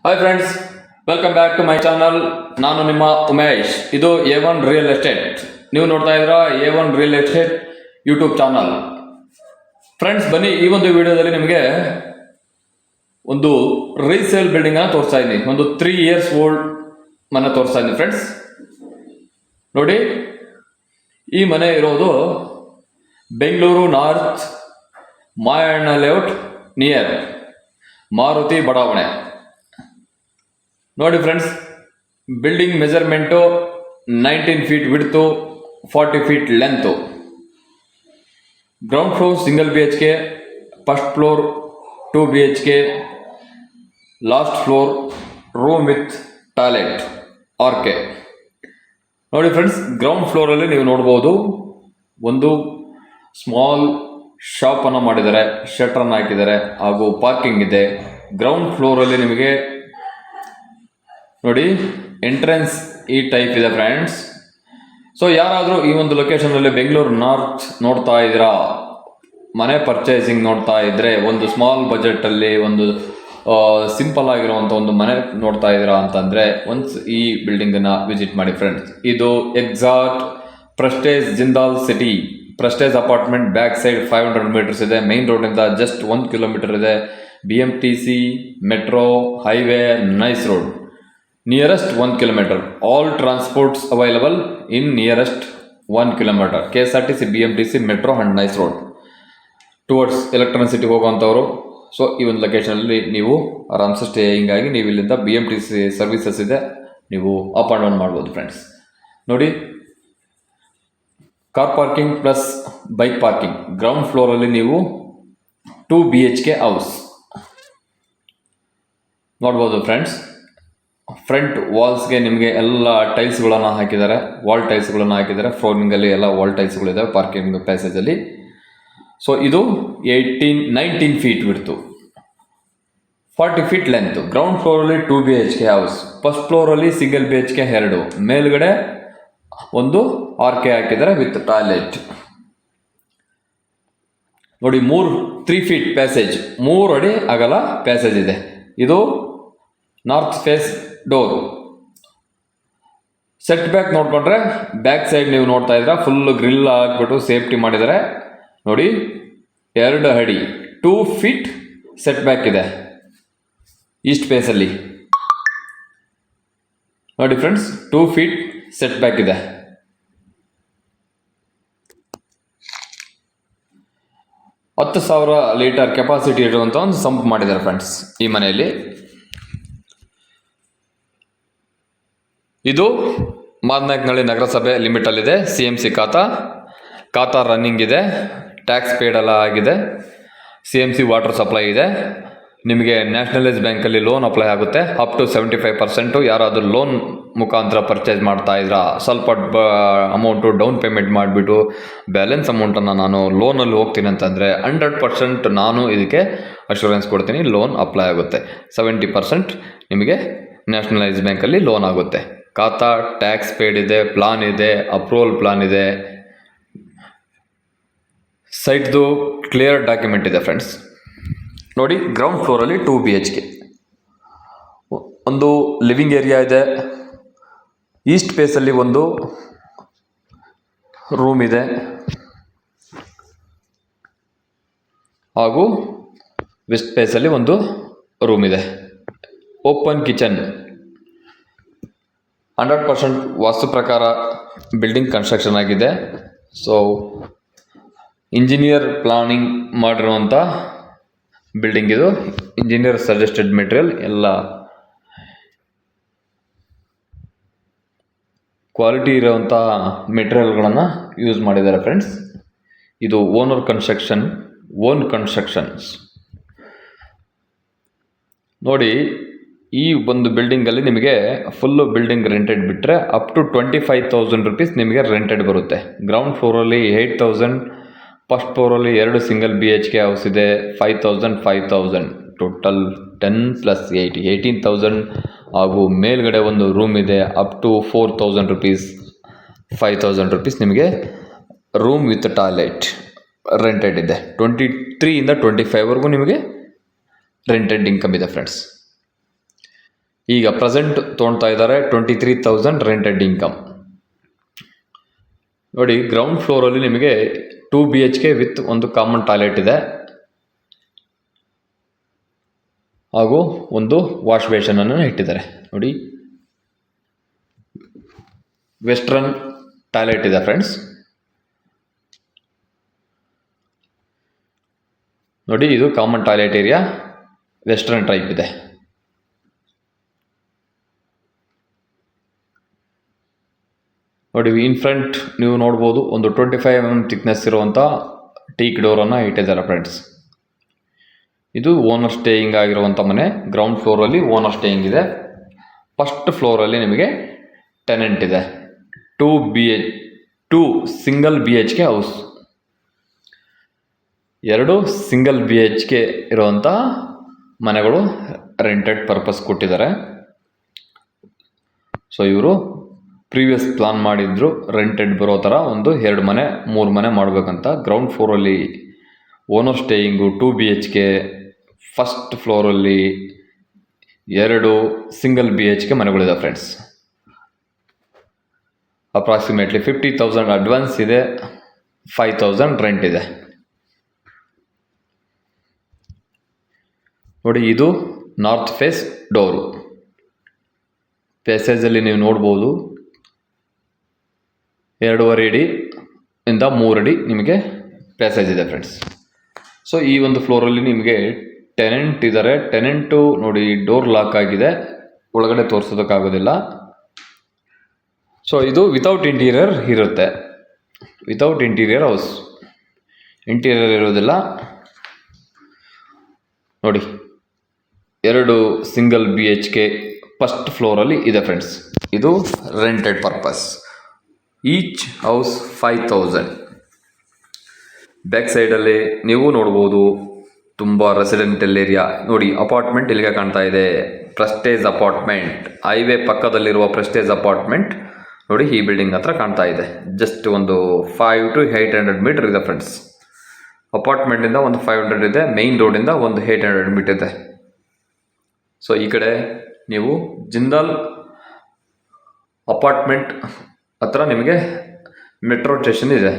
Hi friends, welcome back to my channel. ನಾನು ನಿಮ್ಮ ಉಮೇಶ್. ಇದು A1 ರಿಯಲ್ ಎಸ್ಟೇಟ್. ನೀವು ನೋಡ್ತಾ ಇದ್ದೀರಾ A1 real estate YouTube channel. Friends, ಬನ್ನಿ ಈ ಒಂದು ವಿಡಿಯೋದಲ್ಲಿ ನಿಮಗೆ ಒಂದು ರೀಸೇಲ್ ಬಿಲ್ಡಿಂಗ್ ಅನ್ನು ತೋರಿಸ್ತಾ ಇದ್ದೀನಿ. ಒಂದು 3 years ಓಲ್ಡ್ ಮನೆ ತೋರಿಸ್ತಾ ಇದ್ದೀನಿ. ಫ್ರೆಂಡ್ಸ್ ನೋಡಿ, ಈ ಮನೆ ಇರೋದು Bengaluru north Mayanna layout near Maruti ಬಡಾವಣೆ. ನೋಡಿ friends, building measurement 19 feet width, 40 feet length. Ground floor single BHK, first floor 2 BHK, last floor room with toilet RK. ನೋಡಿ ಫ್ರೆಂಡ್ಸ್, ಗ್ರೌಂಡ್ ಫ್ಲೋರಲ್ಲಿ ನೀವು ನೋಡ್ಬೋದು ಒಂದು ಸ್ಮಾಲ್ ಶಾಪನ್ನು ಮಾಡಿದ್ದಾರೆ, ಶಟರನ್ನು ಹಾಕಿದ್ದಾರೆ ಹಾಗೂ ಪಾರ್ಕಿಂಗ್ ಇದೆ. ಗ್ರೌಂಡ್ ಫ್ಲೋರಲ್ಲಿ ನಿಮಗೆ ನೋಡಿ ಎಂಟ್ರೆನ್ಸ್ ಈ ಟೈಪ್ ಇದೆ ಫ್ರೆಂಡ್ಸ್. ಸೊ ಯಾರಾದರೂ ಈ ಒಂದು ಲೊಕೇಶನಲ್ಲಿ ಬೆಂಗಳೂರು ನಾರ್ತ್ ನೋಡ್ತಾ ಇದ್ದೀರಾ, ಮನೆ ಪರ್ಚೇಸಿಂಗ್ ನೋಡ್ತಾ ಇದ್ದರೆ, ಒಂದು ಸ್ಮಾಲ್ ಬಜೆಟಲ್ಲಿ ಒಂದು ಸಿಂಪಲ್ ಆಗಿರುವಂಥ ಒಂದು ಮನೆ ನೋಡ್ತಾ ಇದ್ದೀರಾ ಅಂತಂದರೆ ಒನ್ಸ್ ಈ ಬಿಲ್ಡಿಂಗನ್ನು ವಿಸಿಟ್ ಮಾಡಿ ಫ್ರೆಂಡ್ಸ್. ಇದು exact Prestige Jindal City, Prestige apartment back side 500 meters ಇದೆ. ಮೈನ್ ರೋಡಿಂದ ಜಸ್ಟ್ 1 kilometer ಇದೆ. BMTC, metro, highway, nice road. Nearest 1 kilometer. All transports available in nearest 1 kilometer. KSRTC, BMTC, metro and nice road towards Electronic City ಹೋಗುವಂಥವ್ರು. So ಈ ಒಂದು ಲೊಕೇಶನಲ್ಲಿ ನೀವು ಆರಾಮ್ಸೆ staying ಆಗಿ ನೀವು ಇಲ್ಲಿಂದ BMTC ಸರ್ವಿಸಸ್ ಇದೆ, ನೀವು ಅಪ್ ಆ್ಯಂಡ್ ಡೌನ್ ಮಾಡ್ಬೋದು ಫ್ರೆಂಡ್ಸ್. ನೋಡಿ, car parking plus bike parking. Ground ಫ್ಲೋರಲ್ಲಿ ನೀವು 2 BHK ಹೌಸ್ ನೋಡ್ಬೋದು ಫ್ರೆಂಡ್ಸ್. ಫ್ರಂಟ್ ವಾಲ್ಸ್ಗೆ ನಿಮಗೆ ಎಲ್ಲ ಟೈಲ್ಸ್ಗಳನ್ನು ಹಾಕಿದ್ದಾರೆ, ವಾಲ್ ಟೈಲ್ಸ್ಗಳನ್ನು ಹಾಕಿದ್ದಾರೆ. ಫ್ಲೋರಿಂಗಲ್ಲಿ ಎಲ್ಲ ವಾಲ್ ಟೈಲ್ಸ್ಗಳಿದ್ದಾವೆ ಪಾರ್ಕಿಂಗ್ ಪ್ಯಾಸೇಜಲ್ಲಿ. ಸೊ ಇದು 19 feet width, 40 feet length. Ground ಫ್ಲೋರಲ್ಲಿ 2 BHK ಹೌಸ್, ಫಸ್ಟ್ ಫ್ಲೋರಲ್ಲಿ ಸಿಂಗಲ್ BHK 2, ಮೇಲ್ಗಡೆ ಒಂದು ಆರ್ಕೆ ಹಾಕಿದ್ದಾರೆ ವಿತ್ ಟಾಯ್ಲೆಟ್. ನೋಡಿ 3 feet ಪ್ಯಾಸೇಜ್, 3 ಅಡಿ ಅಗಲ ಪ್ಯಾಸೇಜ್ ಇದೆ. ಇದು north face door. Set back ನೋಡ್ಕೊಂಡ್ರೆ ಬ್ಯಾಕ್ ಸೈಡ್ ನೀವು ನೋಡ್ತಾ ಇದ್ರೆ ಫುಲ್ ಗ್ರಿಲ್ ಹಾಕ್ಬಿಟ್ಟು ಸೇಫ್ಟಿ ಮಾಡಿದ್ದಾರೆ. ನೋಡಿ 2 ಅಡಿ 2 feet ಸೆಟ್ ಬ್ಯಾಕ್ ಇದೆ ಈಸ್ಟ್ ಫೇಸಲ್ಲಿ. ನೋಡಿ ಫ್ರೆಂಡ್ಸ್, 2 feet ಸೆಟ್ ಬ್ಯಾಕ್ ಇದೆ. ಹತ್ತು 10,000 ಲೀಟರ್ ಕೆಪಾಸಿಟಿ ಇರುವಂಥ ಒಂದು ಸಂಪ್ ಮಾಡಿದ್ದಾರೆ ಫ್ರೆಂಡ್ಸ್ ಈ ಮನೆಯಲ್ಲಿ. ಇದು ಮಾದನಾಯಕನಹಳ್ಳಿ ನಗರಸಭೆ ಲಿಮಿಟಲ್ಲಿದೆ. CMC ಖಾತಾ ರನ್ನಿಂಗ್ ಇದೆ, ಟ್ಯಾಕ್ಸ್ ಪೇಡ್ ಎಲ್ಲ ಆಗಿದೆ. CMC ವಾಟರ್ ಸಪ್ಲೈ ಇದೆ. ನಿಮಗೆ ನ್ಯಾಷನಲೈಸ್ ಬ್ಯಾಂಕಲ್ಲಿ ಲೋನ್ ಅಪ್ಲೈ ಆಗುತ್ತೆ ಅಪ್ ಟು 75%. ಯಾರಾದರೂ ಲೋನ್ ಮುಖಾಂತರ ಪರ್ಚೇಸ್ ಮಾಡ್ತಾ ಇದ್ರಾ, ಸ್ವಲ್ಪ ಅಮೌಂಟು ಡೌನ್ ಪೇಮೆಂಟ್ ಮಾಡಿಬಿಟ್ಟು ಬ್ಯಾಲೆನ್ಸ್ ಅಮೌಂಟನ್ನು ನಾನು ಲೋನಲ್ಲಿ ಹೋಗ್ತೀನಿ ಅಂತಂದರೆ 100% ನಾನು ಇದಕ್ಕೆ ಅಶ್ಯೂರೆನ್ಸ್ ಕೊಡ್ತೀನಿ, ಲೋನ್ ಅಪ್ಲೈ ಆಗುತ್ತೆ. 70% ನಿಮಗೆ ನ್ಯಾಷನಲೈಸ್ ಬ್ಯಾಂಕಲ್ಲಿ ಲೋನ್ ಆಗುತ್ತೆ. ಖಾತಾ ಟ್ಯಾಕ್ಸ್ ಪೇಡ್ ಇದೆ, ಪ್ಲಾನ್ ಇದೆ, ಅಪ್ರೂವಲ್ ಪ್ಲಾನ್ ಇದೆ, ಸೈಟ್ದು ಕ್ಲಿಯರ್ ಡಾಕ್ಯುಮೆಂಟ್ ಇದೆ ಫ್ರೆಂಡ್ಸ್. ನೋಡಿ, ಗ್ರೌಂಡ್ ಫ್ಲೋರಲ್ಲಿ 2 BHK, ಒಂದು ಲಿವಿಂಗ್ ಏರಿಯಾ ಇದೆ. ಈಸ್ಟ್ ಫೇಸಲ್ಲಿ ಒಂದು ರೂಮ್ ಇದೆ ಹಾಗೂ ವೆಸ್ಟ್ ಫೇಸಲ್ಲಿ ಒಂದು ರೂಮ್ ಇದೆ. Open kitchen. 100% ವಾಸ್ತು ಪ್ರಕಾರ ಬಿಲ್ಡಿಂಗ್ ಕನ್ಸ್ಟ್ರಕ್ಷನ್ ಆಗಿದೆ. ಸೊ ಇಂಜಿನಿಯರ್ ಪ್ಲಾನಿಂಗ್ ಮಾಡಿರುವಂಥ ಬಿಲ್ಡಿಂಗ್ ಇದು. ಇಂಜಿನಿಯರ್ ಸಜೆಸ್ಟೆಡ್ ಮೆಟೀರಿಯಲ್ ಎಲ್ಲ ಕ್ವಾಲಿಟಿ ಇರುವಂಥ ಮೆಟೀರಿಯಲ್ಗಳನ್ನು ಯೂಸ್ ಮಾಡಿದ್ದಾರೆ ಫ್ರೆಂಡ್ಸ್. ಇದು ಓನ್ ಕನ್ಸ್ಟ್ರಕ್ಷನ್ಸ್. ನೋಡಿ, ಈ ಒಂದು ಬಿಲ್ಡಿಂಗಲ್ಲಿ ನಿಮಗೆ ಫುಲ್ಲು ಬಿಲ್ಡಿಂಗ್ ರೆಂಟೆಡ್ ಬಿಟ್ಟರೆ ಅಪ್ ಟು 25,000 rupees ನಿಮಗೆ ರೆಂಟೆಡ್ ಬರುತ್ತೆ. ಗ್ರೌಂಡ್ ಫ್ಲೋರಲ್ಲಿ 8,000, ಫಸ್ಟ್ ಫ್ಲೋರಲ್ಲಿ 2 ಸಿಂಗಲ್ BHK ಹೌಸ್ ಇದೆ, 5,000, ಟೋಟಲ್ 10 + 8 18,000. ಹಾಗೂ ಮೇಲ್ಗಡೆ ಒಂದು ರೂಮ್ ಇದೆ, ಅಪ್ ಟು 4,000 rupees, 5,000 rupees ನಿಮಗೆ ರೂಮ್ ವಿತ್ ಟಾಯ್ಲೆಟ್ ರೆಂಟೆಡ್ ಇದೆ. 23 ಇಂದ 25ವರೆಗೂ ನಿಮಗೆ ರೆಂಟೆಡ್ ಇನ್ಕಮ್ ಇದೆ ಫ್ರೆಂಡ್ಸ್. ಈಗ ಪ್ರೆಸೆಂಟ್ ತೊಗೊಳ್ತಾ ಇದ್ದಾರೆ 23,000 ರೆಂಟೆಡ್ ಇನ್ಕಮ್. ನೋಡಿ, ಗ್ರೌಂಡ್ ಫ್ಲೋರಲ್ಲಿ ನಿಮಗೆ 2 BHK ವಿತ್ ಒಂದು ಕಾಮನ್ ಟಾಯ್ಲೆಟ್ ಇದೆ, ಹಾಗೂ ಒಂದು ವಾಶ್ ಬೇಷನನ್ನು ಇಟ್ಟಿದ್ದಾರೆ. ನೋಡಿ, ವೆಸ್ಟರ್ನ್ ಟಾಯ್ಲೆಟ್ ಇದೆ ಫ್ರೆಂಡ್ಸ್. ನೋಡಿ, ಇದು common toilet area, western type ಇದೆ. ನೋಡಿ, ಇನ್ ಫ್ರಂಟ್ ನೀವು ನೋಡ್ಬೋದು ಒಂದು 25 mm ಥಿಕ್ನೆಸ್ ಇರುವಂಥ ಟೀಕ್ ಡೋರನ್ನು ಇಟ್ಟಿದ್ದಾರೆ ಫ್ರೆಂಡ್ಸ್. ಇದು ಓನರ್ ಸ್ಟೇಯಿಂಗ್ ಆಗಿರುವಂಥ ಮನೆ. ಗ್ರೌಂಡ್ ಫ್ಲೋರಲ್ಲಿ ಓನರ್ ಸ್ಟೇಯಿಂಗ್ ಇದೆ. ಫಸ್ಟ್ ಫ್ಲೋರಲ್ಲಿ ನಿಮಗೆ ಟೆನೆಂಟ್ ಇದೆ. 2 single BHK house, 2 single BHK ಇರುವಂಥ ಮನೆಗಳು ರೆಂಟೆಡ್ ಪರ್ಪಸ್ ಕೊಟ್ಟಿದ್ದಾರೆ. ಸೊ ಇವರು ಪ್ರೀವಿಯಸ್ ಪ್ಲಾನ್ ಮಾಡಿದ್ರು ರೆಂಟೆಡ್ ಬರೋ ಥರ ಒಂದು 2 ಮನೆ 3 ಮನೆ ಮಾಡಬೇಕಂತ. ಗ್ರೌಂಡ್ ಫ್ಲೋರಲ್ಲಿ ಓನರ್ ಸ್ಟೇಯಿಂಗು 2 BHK, ಫಸ್ಟ್ ಫ್ಲೋರಲ್ಲಿ 2 ಸಿಂಗಲ್ BHK ಮನೆಗಳಿದೆ ಫ್ರೆಂಡ್ಸ್. ಅಪ್ರಾಕ್ಸಿಮೇಟ್ಲಿ 50,000 ಅಡ್ವಾನ್ಸ್ ಇದೆ, 5,000 ರೆಂಟ್ ಇದೆ. ನೋಡಿ, ಇದು ನಾರ್ತ್ ಫೇಸ್ ಡೋರು. ಪ್ಯಾಸೇಜಲ್ಲಿ ನೀವು ನೋಡ್ಬೋದು 2.5 ಅಡಿ ಇಂದ 3 ಅಡಿ ನಿಮಗೆ ಪ್ಯಾಸೇಜ್ ಇದೆ ಫ್ರೆಂಡ್ಸ್. ಸೊ ಈ ಒಂದು ಫ್ಲೋರಲ್ಲಿ ನಿಮಗೆ ಟೆನೆಂಟ್ ಇದ್ದಾರೆ. ಟೆನೆಂಟು ನೋಡಿ, ಡೋರ್ ಲಾಕ್ ಆಗಿದೆ, ಒಳಗಡೆ ತೋರಿಸೋದಕ್ಕಾಗೋದಿಲ್ಲ. ಸೊ ಇದು ವಿತೌಟ್ ಇಂಟೀರಿಯರ್ ಇರುತ್ತೆ, ವಿತೌಟ್ ಇಂಟೀರಿಯರ್ ಹೌಸ್, ಇಂಟೀರಿಯರ್ ಇರೋದಿಲ್ಲ. ನೋಡಿ, 2 ಸಿಂಗಲ್ BHK ಫಸ್ಟ್ ಫ್ಲೋರಲ್ಲಿ ಇದೆ ಫ್ರೆಂಡ್ಸ್. ಇದು rented purpose. Each house 5,000. Back ಸೈಡಲ್ಲಿ ನೀವು ನೋಡ್ಬೋದು ತುಂಬ ರೆಸಿಡೆಂಟಲ್ ಏರಿಯಾ. ನೋಡಿ, ಅಪಾರ್ಟ್ಮೆಂಟ್ ಇಲ್ಲಿಗೆ ಕಾಣ್ತಾ ಇದೆ, ಪ್ರೆಸ್ಟೇಜ್ ಅಪಾರ್ಟ್ಮೆಂಟ್. ಹೈವೇ ಪಕ್ಕದಲ್ಲಿರುವ ಪ್ರೆಸ್ಟೇಜ್ ಅಪಾರ್ಟ್ಮೆಂಟ್ ನೋಡಿ ಈ ಬಿಲ್ಡಿಂಗ್ ಹತ್ರ ಕಾಣ್ತಾ ಇದೆ. ಜಸ್ಟ್ ಒಂದು 500 to 800 ಮೀಟರ್ ಇದೆ ಫ್ರೆಂಡ್ಸ್. ಅಪಾರ್ಟ್ಮೆಂಟಿಂದ ಒಂದು 500 ಇದೆ, ಮೇಯ್ನ್ ರೋಡಿಂದ ಒಂದು 800 ಮೀಟರ್ ಇದೆ. ಸೊ ಈ ಕಡೆ ನೀವು ಜಿಂದಾಲ್ ಅಪಾರ್ಟ್ಮೆಂಟ್ ಹತ್ರ ನಿಮಗೆ ಮೆಟ್ರೋ ಸ್ಟೇಷನ್ ಇದೆ.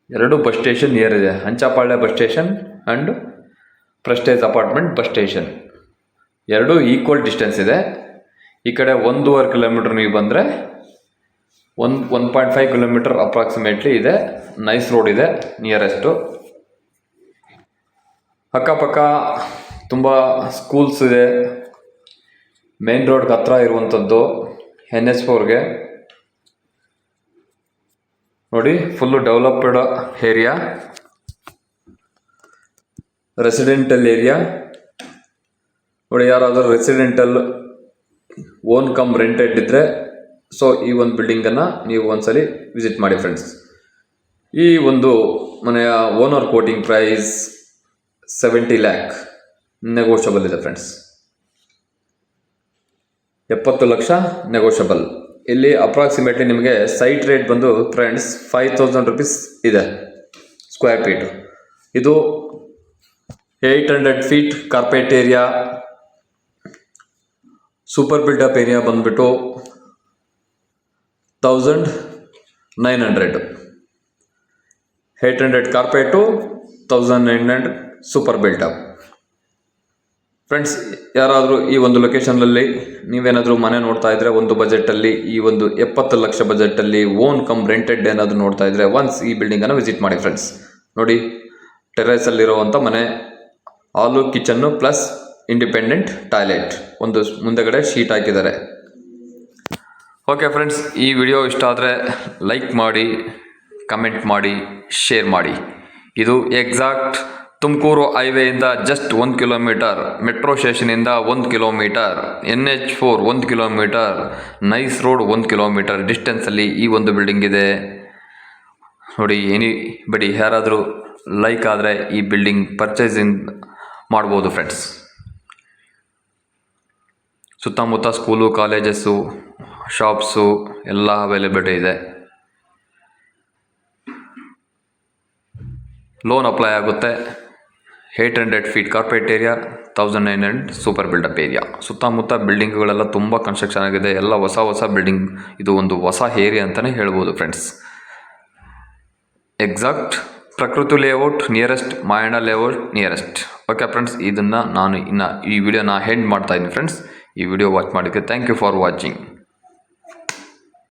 2 ಬಸ್ ಸ್ಟೇಷನ್ ನಿಯರ್ ಇದೆ, Hanchapalya bus station and Prestige apartment bus station. 2 equal distance ಇದೆ. ಈ ಕಡೆ 1.5 ಕಿಲೋಮೀಟರ್ ನೀವು ಬಂದರೆ 1.5 ಕಿಲೋಮೀಟರ್ ಅಪ್ರಾಕ್ಸಿಮೇಟ್ಲಿ ಇದೆ. ನೈಸ್ ರೋಡ್ ಇದೆ ನಿಯರೆಸ್ಟು. ಅಕ್ಕಪಕ್ಕ ತುಂಬ ಸ್ಕೂಲ್ಸ್ ಇದೆ. ಮೇನ್ ರೋಡ್ಗೆ ಹತ್ರ ಇರುವಂಥದ್ದು NH4ಗೆ. ನೋಡಿ, full developed area, residential area. ನೋಡಿ, ಯಾರಾದರೂ ರೆಸಿಡೆಂಟಲ್ ಓನ್ ಕಮ್ ರೆಂಟೆಡ್ ಇದ್ದರೆ ಸೊ ಈ ಒಂದು ಬಿಲ್ಡಿಂಗನ್ನು ನೀವು ಒಂದ್ಸಲಿ ವಿಸಿಟ್ ಮಾಡಿ ಫ್ರೆಂಡ್ಸ್. ಈ ಒಂದು ಮನೆಯ owner quoting price 70 lakh, negotiable ಇದೆ ಫ್ರೆಂಡ್ಸ್. 70 ಲಕ್ಷ ನೆಗೋಷಿಯಬಲ್. ಇಲ್ಲಿ ಅಪ್ರಾಕ್ಸಿಮೇಟ್ಲಿ ನಿಮಗೆ ಸೈಟ್ ರೇಟ್ ಬಂದು ಫ್ರೆಂಡ್ಸ್ 5,000 rupees ಇದೆ ಸ್ಕ್ವೇರ್ ಫೀಟು. ಇದು 800 feet carpet area. Super buildup area ಬಂದುಬಿಟ್ಟು 1,900. 800 ಕಾರ್ಪೆಟು, 1,900 ಸೂಪರ್ ಬಿಲ್ಡಪ್. ಫ್ರೆಂಡ್ಸ್, ಯಾರಾದರೂ ಈ ಒಂದು ಲೊಕೇಶನ್ನಲ್ಲಿ ನೀವೇನಾದರೂ ಮನೆ ನೋಡ್ತಾ ಇದ್ದರೆ ಒಂದು ಬಜೆಟಲ್ಲಿ, ಈ ಒಂದು 70 ಲಕ್ಷ ಬಜೆಟಲ್ಲಿ ಓನ್ ಕಮ್ ರೆಂಟೆಡ್ ಏನಾದರೂ ನೋಡ್ತಾ ಇದ್ದರೆ ಒನ್ಸ್ ಈ ಬಿಲ್ಡಿಂಗನ್ನು ವಿಸಿಟ್ ಮಾಡಿ ಫ್ರೆಂಡ್ಸ್. ನೋಡಿ, ಟೆರೇಸಲ್ಲಿರುವಂಥ ಮನೆ, ಹಾಲು ಕಿಚನ್ನು ಪ್ಲಸ್ ಇಂಡಿಪೆಂಡೆಂಟ್ ಟಾಯ್ಲೆಟ್, ಒಂದು ಮುಂದೆಗಡೆ ಶೀಟ್ ಹಾಕಿದ್ದಾರೆ. ಓಕೆ ಫ್ರೆಂಡ್ಸ್, ಈ ವಿಡಿಯೋ ಇಷ್ಟ ಆದರೆ ಲೈಕ್ ಮಾಡಿ, ಕಮೆಂಟ್ ಮಾಡಿ, ಶೇರ್ ಮಾಡಿ. ಇದು ಎಕ್ಸಾಕ್ಟ್ ತುಮಕೂರು ಹೈವೇಯಿಂದ ಜಸ್ಟ್ 1 ಕಿಲೋಮೀಟರ್, ಮೆಟ್ರೋ ಸ್ಟೇಷನಿಂದ 1 kilometre, NH4 1 kilometre, nice road 1 kilometre ಡಿಸ್ಟೆನ್ಸಲ್ಲಿ ಈ ಒಂದು ಬಿಲ್ಡಿಂಗ್ ಇದೆ. ನೋಡಿ, ಬಡಿ ಯಾರಾದರೂ ಲೈಕ್ ಆದರೆ ಈ ಬಿಲ್ಡಿಂಗ್ ಪರ್ಚೇಸಿಂಗ್ ಮಾಡ್ಬೋದು ಫ್ರೆಂಡ್ಸ್. ಸುತ್ತಮುತ್ತ ಸ್ಕೂಲು, ಕಾಲೇಜಸ್ಸು, ಶಾಪ್ಸು ಎಲ್ಲ ಅವೈಲೇಬಿಲಿಟಿ ಇದೆ. ಲೋನ್ ಅಪ್ಲೈ ಆಗುತ್ತೆ. 800 feet corporate area, 1900 super buildup area. ಸುತ್ತಮುತ್ತ ಬಿಲ್ಡಿಂಗ್ಗಳೆಲ್ಲ ತುಂಬ ಕನ್ಸ್ಟ್ರಕ್ಷನ್ ಆಗಿದೆ, ಎಲ್ಲ ಹೊಸ ಬಿಲ್ಡಿಂಗ್. ಇದು ಒಂದು ಹೊಸ ಏರಿಯಾ ಅಂತಲೇ ಹೇಳ್ಬೋದು ಫ್ರೆಂಡ್ಸ್. ಎಕ್ಸಾಕ್ಟ್ ಪ್ರಕೃತಿ layout nearest, Mayanna layout nearest. Okay friends, ಇದನ್ನು ನಾನು ಈ ವಿಡಿಯೋನ ಹೆಂಡ್ ಮಾಡ್ತಾ ಇದ್ದೀನಿ ಫ್ರೆಂಡ್ಸ್. ಈ ವಿಡಿಯೋ ವಾಚ್ ಮಾಡೋಕ್ಕೆ ಥ್ಯಾಂಕ್ ಯು ಫಾರ್ ವಾಚಿಂಗ್.